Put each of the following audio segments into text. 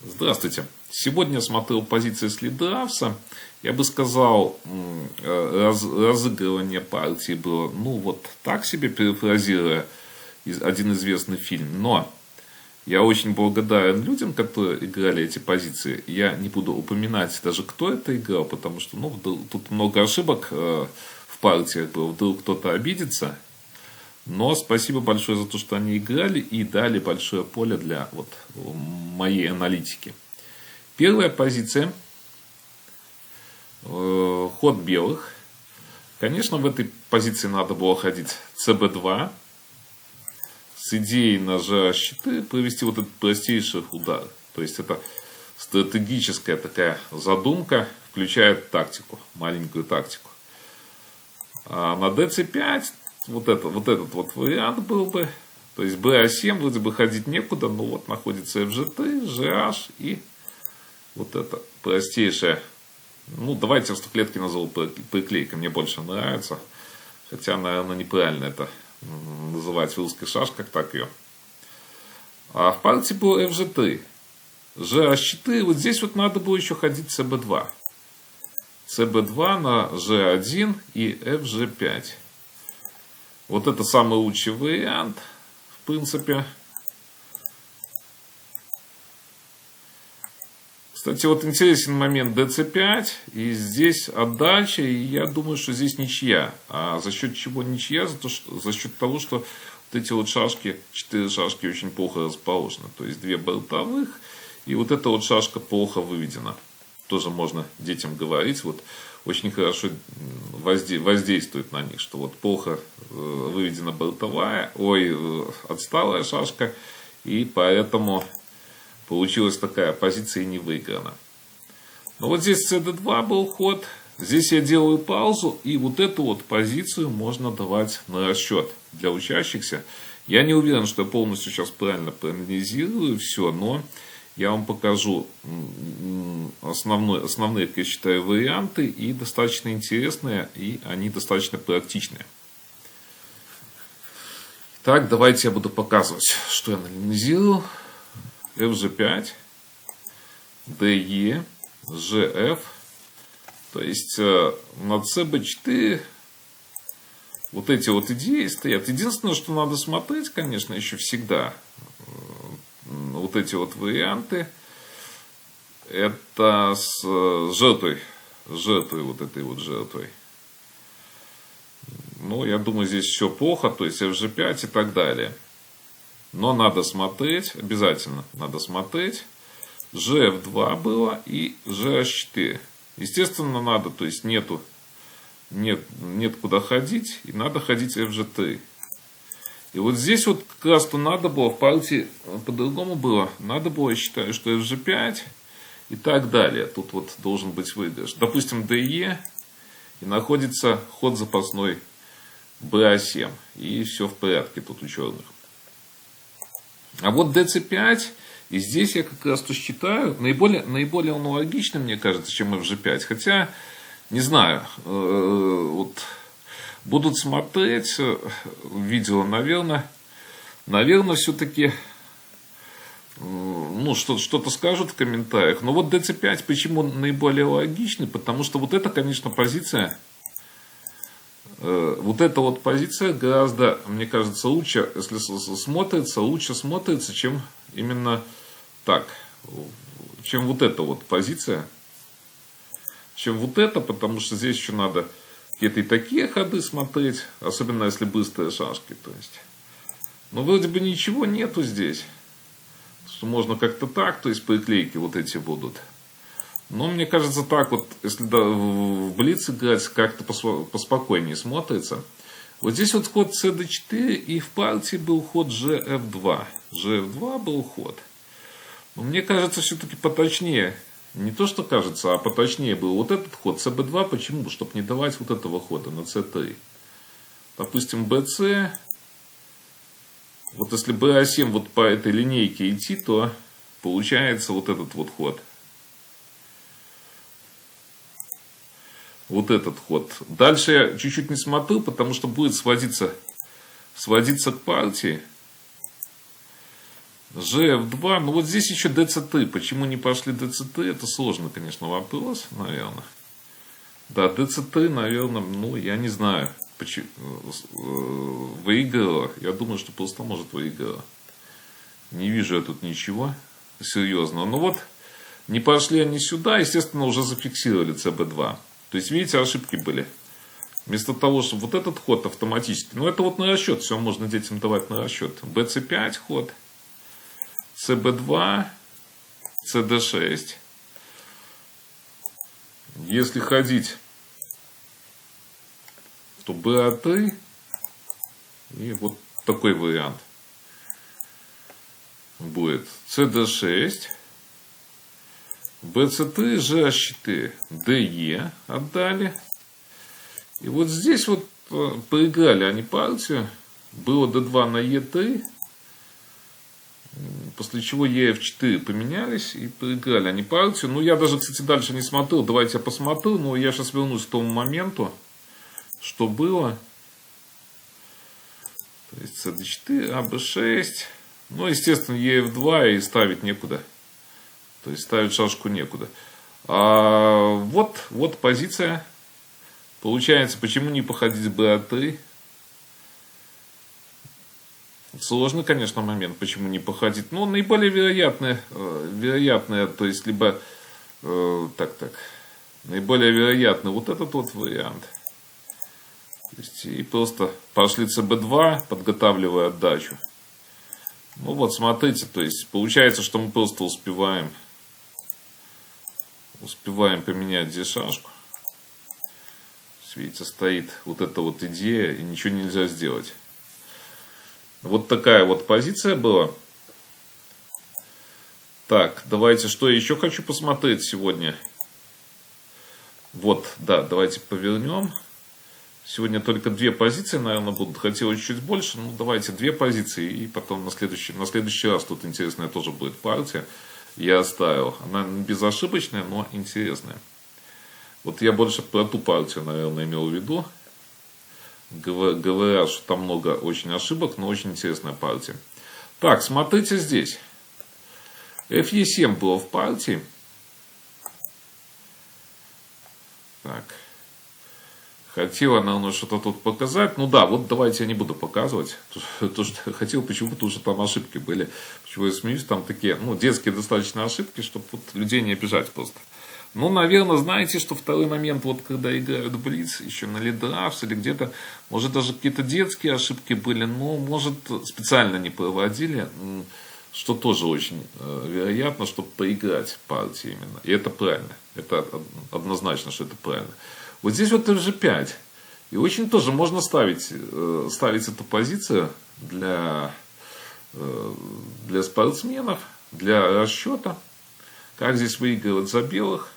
Здравствуйте. Сегодня я смотрел позиции Следавса. Я бы сказал, разыгрывание партии было, вот так себе, перефразируя один известный фильм. Но я очень благодарен людям, которые играли эти позиции. Я не буду упоминать даже, кто это играл, потому что тут много ошибок в партиях было. Вдруг кто-то обидится. Но спасибо большое за то, что они играли и дали большое поле для моей аналитики. Первая позиция. Ход белых. Конечно, в этой позиции надо было ходить cb2. С идеей на g4 провести вот этот простейший удар. То есть это стратегическая такая задумка, включает тактику, маленькую тактику. А на dc5 вот этот вариант был бы. То есть ba7 вроде бы ходить некуда, но вот находится fg3, gh и вот это простейшее. Давайте я в клетке назову приклейка, мне больше нравится. Хотя, наверное, неправильно это называть в русской шашках, так ее. А в партии был fg3. gh4, вот здесь вот надо было еще ходить cb2. cb2 на g1 и fg5. Вот это самый лучший вариант, в принципе. Кстати, вот интересен момент dc5, и здесь отдача, и я думаю, что здесь ничья. А за счет чего ничья? За счет того, что вот эти вот шашки, 4 шашки очень плохо расположены. То есть 2 болтовых, и вот эта вот шашка плохо выведена. Тоже можно детям говорить, очень хорошо воздействует на них, что плохо выведена болтовая, отсталая шашка, и поэтому получилась такая позиция и не выиграна. Но вот здесь cd2 был ход. Здесь я делаю паузу. И вот эту вот позицию можно давать на расчет для учащихся. Я не уверен, что я полностью сейчас правильно проанализирую все. Но я вам покажу основные, как я считаю, варианты. И достаточно интересные. И они достаточно практичные. Так, давайте я буду показывать, что я анализирую. fg5, de, gf, то есть на cb4 вот эти вот идеи стоят. Единственное, что надо смотреть, конечно, еще всегда, вот эти вот варианты, это с жертвой вот этой вот жертвой. Я думаю, здесь все плохо, то есть fg5 и так далее. Но надо смотреть, обязательно надо смотреть. gf2 было и gh4. Естественно, надо, то есть нет куда ходить, и надо ходить fg3. И вот здесь вот как раз-то надо было, в партии по-другому было. Надо было, я считаю, что fg5 и так далее. Тут вот должен быть выигрыш. Допустим, de, и находится ход запасной ba7. И все в порядке тут у черных. А вот dc5, и здесь я как раз то считаю, наиболее аналогичным, мне кажется, чем fg5. Хотя, не знаю, будут смотреть видео, наверное, все-таки, что-то скажут в комментариях. Но вот dc5 почему наиболее логичный? Потому что вот эта, конечно, позиция... Вот эта вот позиция гораздо, мне кажется, лучше, если лучше смотрится, чем именно так. Чем вот эта вот позиция. Чем вот эта, потому что здесь еще надо какие-то и такие ходы смотреть. Особенно если быстрые шашки. То есть. Но вроде бы ничего нету здесь. Что можно как-то так, то есть приклейки вот эти будут. Но мне кажется, так вот, если в блиц играть, как-то поспокойнее смотрится. Вот здесь вот ход cd4, и в партии был ход gf2. gf2 был ход. Но мне кажется, все-таки поточнее. Не то, что кажется, а поточнее был вот этот ход cb2. Почему? Чтобы не давать вот этого хода на c3. Допустим, bc. Вот если ba7 вот по этой линейке идти, то получается вот этот вот ход. Вот этот ход. Дальше я чуть-чуть не смотрю, потому что будет сводиться к партии. GF2, ну вот здесь еще DCT. Почему не пошли DCT? Это сложный, конечно, вопрос, наверное. Да, DCT, наверное, ну, я не знаю. Выиграла. Я думаю, что просто может выиграла. Не вижу я тут ничего серьезного. Ну вот, не пошли они сюда, естественно, уже зафиксировали CB2. То есть, видите, ошибки были. Вместо того, чтобы вот этот ход автоматически. Ну, это вот на расчет. Все можно детям давать на расчет. BC5 ход. CB2. CD6. Если ходить, то BA3. И вот такой вариант будет. CD6. BC3, GH4. DE отдали. И вот здесь вот проиграли они партию. Было D2 на E3. После чего EF4 поменялись и проиграли они партию. Ну, я даже, кстати, дальше не смотрел. Давайте я посмотрю. Но я сейчас вернусь к тому моменту, что было. То есть CD4, AB6. Ну, естественно, EF2 и ставить некуда. То есть ставить шашку некуда. Вот позиция. Получается, почему не походить BA3? Сложный, конечно, момент, почему не походить. Но наиболее вероятное, то есть, либо, наиболее вероятный вот этот вот вариант. То есть, и просто пошли CB2, подготавливая отдачу. Ну вот, смотрите, то есть, получается, что мы просто успеваем поменять здесь шашку. Видите, стоит вот эта вот идея, и ничего нельзя сделать. Вот такая вот позиция была. Так, давайте, что я еще хочу посмотреть сегодня. Вот, да, давайте повернем. Сегодня только две позиции, наверное, будут. Хотелось чуть больше, ну давайте две позиции. И потом на следующий раз тут интересная тоже будет партия. Я оставил. Она безошибочная, но интересная. Вот я больше про ту партию, наверное, имел в виду. Говорят, что там много очень ошибок, но очень интересная партия. Так, смотрите здесь. FE7 было в партии. Так. Хотела, наверное, что-то тут показать. Ну да, вот давайте я не буду показывать. То, что хотел, почему? Потому что там ошибки были. Почему я смеюсь? Там такие, ну, детские достаточно ошибки, чтобы вот людей не обижать просто. Ну, наверное, знаете, что второй момент, вот когда играют в блиц, еще на лидрафс или где-то, может, даже какие-то детские ошибки были, но, может, специально не проводили, что тоже очень вероятно, чтобы поиграть партии именно. И это правильно. Это однозначно, что это правильно. Вот здесь вот FG5. И очень тоже можно ставить эту позицию для спортсменов, для расчета. Как здесь выигрывать за белых.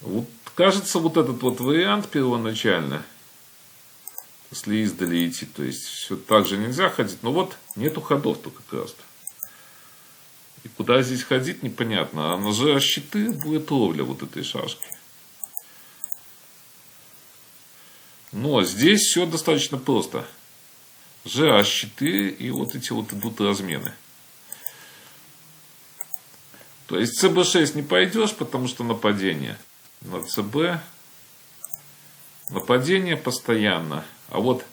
Вот, кажется, вот этот вот вариант первоначально, если издали идти, то есть все так же нельзя ходить, но вот нету ходов-то как раз-то. И куда здесь ходить, непонятно. А на GH4 будет ловля вот этой шашки. Но здесь все достаточно просто. GH4 и вот эти вот идут размены. То есть CB6 не пойдешь, потому что нападение. На CB нападение постоянно. А вот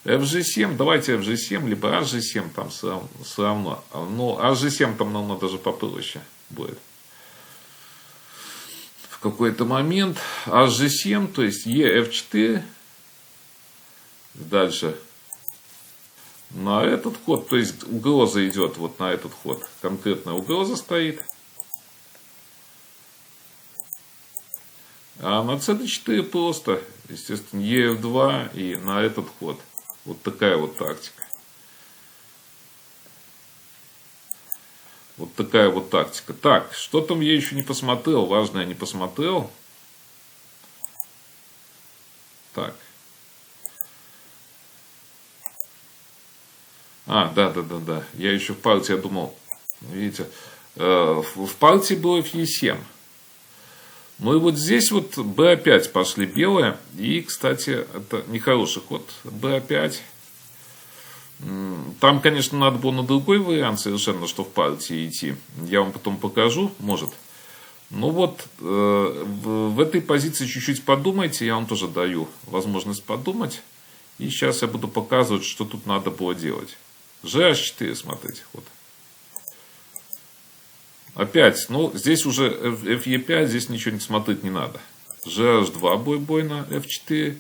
FG7, давайте FG7, либо HG7 там все равно. Но HG7 там намного даже попроще будет. В какой-то момент HG7, то есть EF4. Дальше на этот ход, то есть угроза идет вот на этот ход. Конкретная угроза стоит. А на CD4 просто, естественно, EF2 и на этот ход. Вот такая вот тактика. Вот такая вот тактика. Так, что там я еще не посмотрел. Важное не посмотрел. Так. Да. Я еще в партии, я думал, видите, в партии было FE7. Ну и вот здесь вот B5 пошли белые. И, кстати, это нехороший ход. B5. Там, конечно, надо было на другой вариант совершенно, что в партии идти. Я вам потом покажу, может. Ну вот, в этой позиции чуть-чуть подумайте, я вам тоже даю возможность подумать. И сейчас я буду показывать, что тут надо было делать. GH4, смотрите, вот. Опять, ну, здесь уже FE5, здесь ничего не смотреть не надо. GH2 бой на F4.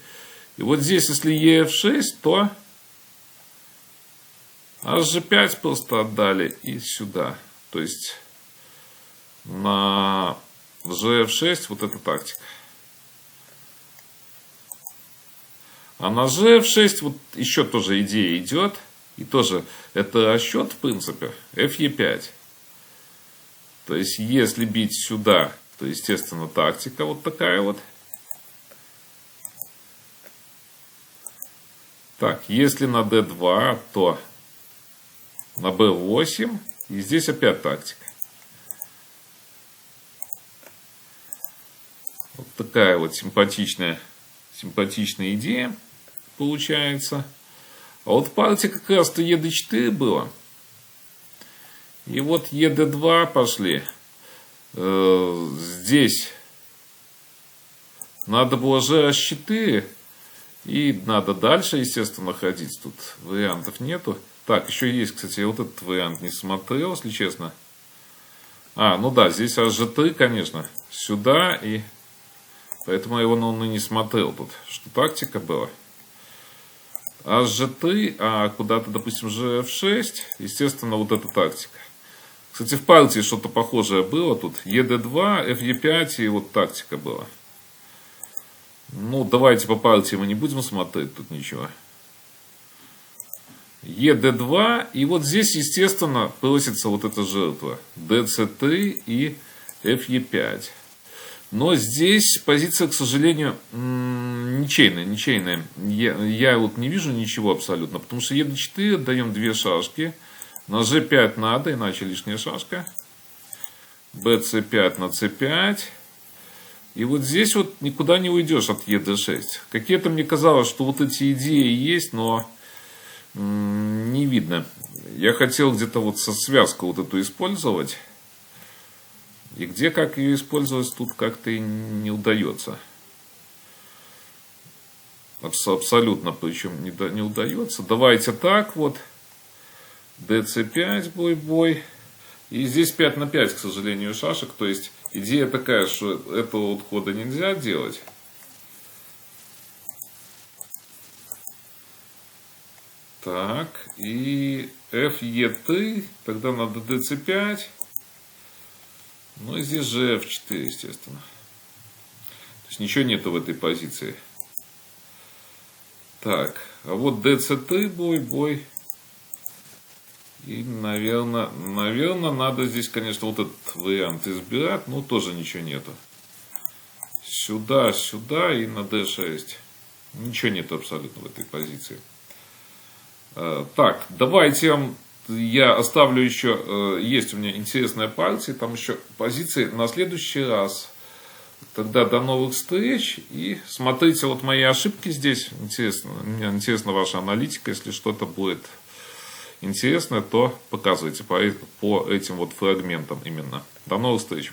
И вот здесь, если EF6, то HG5 просто отдали и сюда. То есть на GF6 вот эта тактика. А на GF6 вот еще тоже идея идет. И тоже это расчет в принципе FE5. То есть если бить сюда, то естественно тактика вот такая вот. Так, если на D2, то на B8. И здесь опять тактика. Вот такая вот симпатичная идея получается. А вот в партии как раз-то ED4 было. И вот ED2 пошли. Здесь надо было GH4. И надо дальше, естественно, ходить. Тут вариантов нету. Так, еще есть, кстати, я вот этот вариант не смотрел, если честно. Ну да, здесь HG3, конечно, сюда. И поэтому я его и не смотрел тут. Что тактика была. HG3, а куда-то, допустим, GF6. Естественно, вот эта тактика. Кстати, в партии что-то похожее было. Тут ED2, FE5 и вот тактика была. Ну, давайте по партии мы не будем смотреть тут ничего. ED2. И вот здесь, естественно, просится вот эта жертва. DC3 и FE5. Но здесь позиция, к сожалению, ничейная. Я вот не вижу ничего абсолютно. Потому что ED4 даем 2 шашки. На G5 надо, иначе лишняя шашка. BC5 на C5. И вот здесь вот никуда не уйдешь от ED6. Какие-то мне казалось, что вот эти идеи есть, но не видно. Я хотел где-то вот со связку вот эту использовать. И где как ее использовать, тут как-то и не удается. Абсолютно причем не удается. Давайте так вот. DC5 бой. И здесь 5 на 5, к сожалению, шашек. То есть идея такая, что этого вот хода нельзя делать. Так, и FE3, тогда надо DC5. Ну и здесь же F4, естественно. То есть ничего нету в этой позиции. Так, а вот DC3 бой. И, наверное, надо здесь, конечно, вот этот вариант избирать, но тоже ничего нету. Сюда и на D6. Ничего нету абсолютно в этой позиции. Так, давайте я оставлю еще, есть у меня интересная партия, там еще позиции на следующий раз. Тогда до новых встреч. И смотрите вот мои ошибки здесь. Мне интересна ваша аналитика, если что-то будет интересное, то показывайте по этим вот фрагментам именно. До новых встреч.